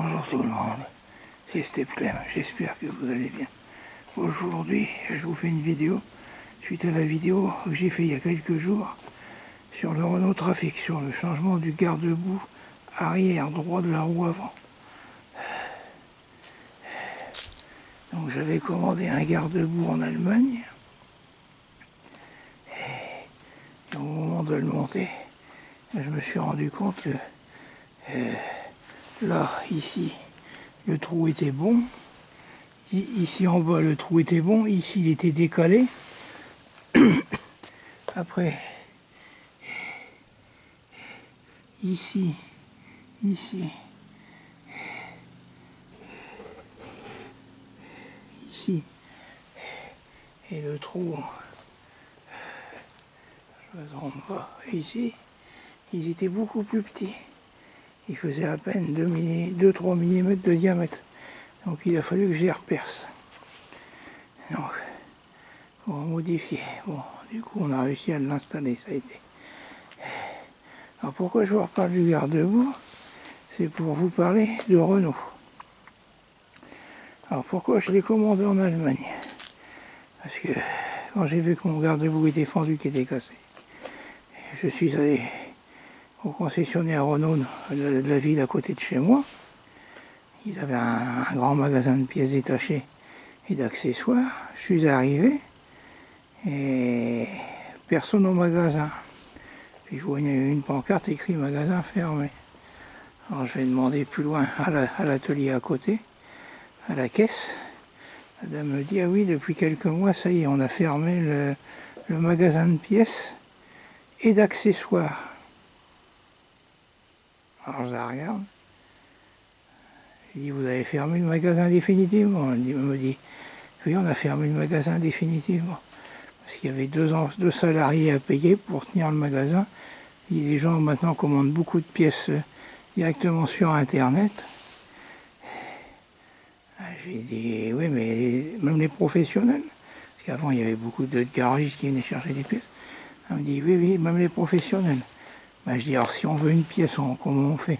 Bonjour tout le monde, c'est Steplem, j'espère que vous allez bien. Aujourd'hui, je vous fais une vidéo suite à la vidéo que j'ai fait il y a quelques jours sur le Renault Trafic, sur le changement du garde-boue arrière droit de la roue avant. Donc j'avais commandé un garde-boue en Allemagne et au moment de le monter, je me suis rendu compte que là, ici, le trou était bon. Ici en bas, le trou était bon. Ici, il était décalé. Après, ici, ici, ici. Et le trou, je ne me trompe pas, ici, ils étaient beaucoup plus petits. Ils faisaient à peine 2-3 mm de diamètre. Donc il a fallu que j'y reperce. Donc, pour modifier. Bon, du coup, on a réussi à l'installer, ça a été. Alors pourquoi je vous reparle du garde-boue? C'est pour vous parler de Renault. Alors pourquoi je l'ai commandé en Allemagne? Parce que quand j'ai vu que mon garde-boue était fendu, qu'il était cassé, je suis allé au concessionnaire Renault de la ville à côté de chez moi. Ils avaient un grand magasin de pièces détachées et d'accessoires. Je suis arrivé et personne au magasin. Puis je voyais une pancarte écrit magasin fermé. Alors je vais demander plus loin à l'atelier à côté, à la caisse. La dame me dit, ah oui, depuis quelques mois, ça y est, on a fermé le magasin de pièces et d'accessoires. Alors je la regarde. Je dis, vous avez fermé le magasin définitivement? Elle me dit, oui, on a fermé le magasin définitivement. Parce qu'il y avait deux salariés à payer pour tenir le magasin. Et les gens maintenant commandent beaucoup de pièces directement sur Internet. J'ai dit, oui, mais même les professionnels, parce qu'avant il y avait beaucoup de garagistes qui venaient chercher des pièces. Elle me dit, oui, oui, même les professionnels. Ben, je dis, alors si on veut une pièce, comment on fait?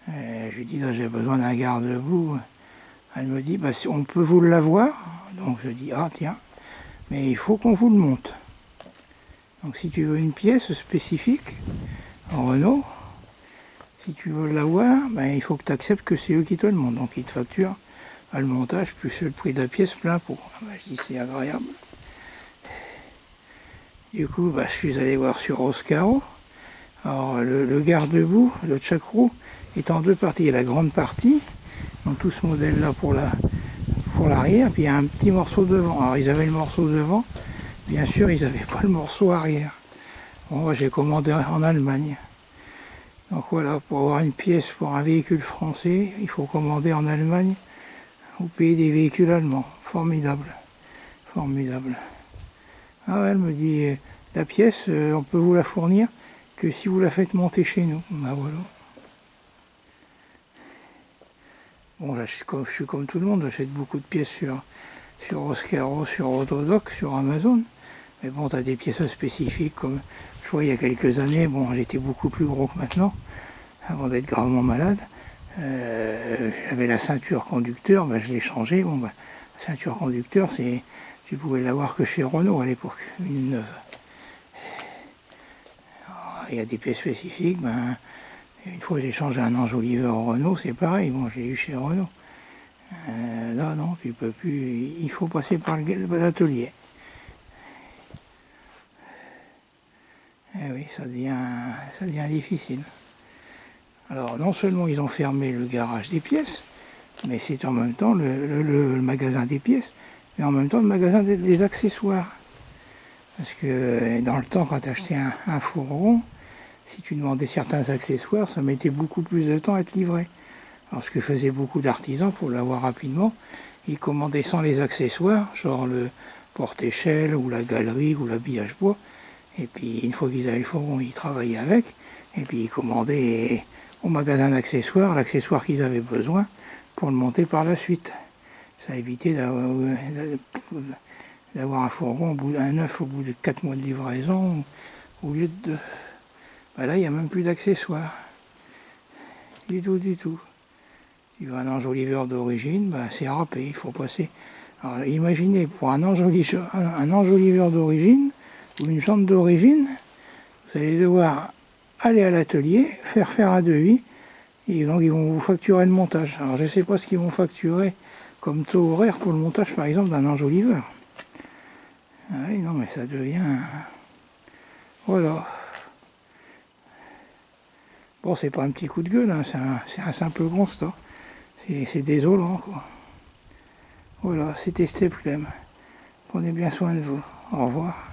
Je lui dis, là j'ai besoin d'un garde-boue. Elle me dit, bah, on peut vous l'avoir. Donc je dis, ah tiens, mais il faut qu'on vous le monte. Donc si tu veux une pièce spécifique en Renault, si tu veux l'avoir, ben, il faut que tu acceptes que c'est eux qui te le montent. Donc ils te facturent le montage plus le prix de la pièce plein pot. Ah ben, je dis, c'est agréable. Du coup, bah, je suis allé voir sur Oscaro. Alors le garde-boue de chaque roue est en deux parties. Il y a la grande partie, donc tout ce modèle-là pour l'arrière, puis il y a un petit morceau devant. Alors ils avaient le morceau devant, bien sûr ils n'avaient pas le morceau arrière. Bon, moi j'ai commandé en Allemagne. Donc voilà, pour avoir une pièce pour un véhicule français, il faut commander en Allemagne ou payer des véhicules allemands. Formidable, formidable. Ah ouais, elle me dit, la pièce, on peut vous la fournir que si vous la faites monter chez nous. Ben voilà. Bon, je suis comme tout le monde, j'achète beaucoup de pièces sur Oscaro, sur Autodoc, sur Amazon. Mais bon, tu as des pièces spécifiques, comme je vois il y a quelques années, bon, j'étais beaucoup plus gros que maintenant, avant d'être gravement malade. J'avais la ceinture conducteur, ben, je l'ai changée. Bon, ben, la ceinture conducteur, tu pouvais l'avoir que chez Renault à l'époque, une neuve. Il y a des pièces spécifiques, ben, une fois j'ai changé un enjoliveur au Renault, c'est pareil, bon, j'ai eu chez Renault. Là, non, tu peux plus, il faut passer par l'atelier. Eh oui, ça devient difficile. Alors, non seulement ils ont fermé le garage des pièces, mais c'est en même temps le magasin des pièces, mais en même temps le magasin des accessoires. Parce que dans le temps, quand tu achetais un fourgon, si tu demandais certains accessoires, ça mettait beaucoup plus de temps à être livré. Alors ce que faisaient beaucoup d'artisans pour l'avoir rapidement, ils commandaient sans les accessoires, genre le porte-échelle ou la galerie ou l'habillage bois. Et puis une fois qu'ils avaient le fourgon, ils travaillaient avec. Et puis ils commandaient au magasin d'accessoires l'accessoire qu'ils avaient besoin pour le monter par la suite. Ça évitait d'avoir un fourgon, un neuf au bout de 4 mois de livraison, au lieu de 2. Ben là, il n'y a même plus d'accessoires. Du tout, du tout. Tu veux un enjoliveur d'origine, ben, c'est râpé, il faut passer. Alors imaginez, pour un enjoliveur d'origine, ou une jante d'origine, vous allez devoir aller à l'atelier, faire un devis, et donc ils vont vous facturer le montage. Alors je ne sais pas ce qu'ils vont facturer comme taux horaire pour le montage par exemple d'un enjoliveur. Ah oui, non mais ça devient... Voilà. Bon, c'est pas un petit coup de gueule, hein, c'est un simple constat. C'est désolant, quoi. Voilà, c'était Step Clem. Prenez bien soin de vous. Au revoir.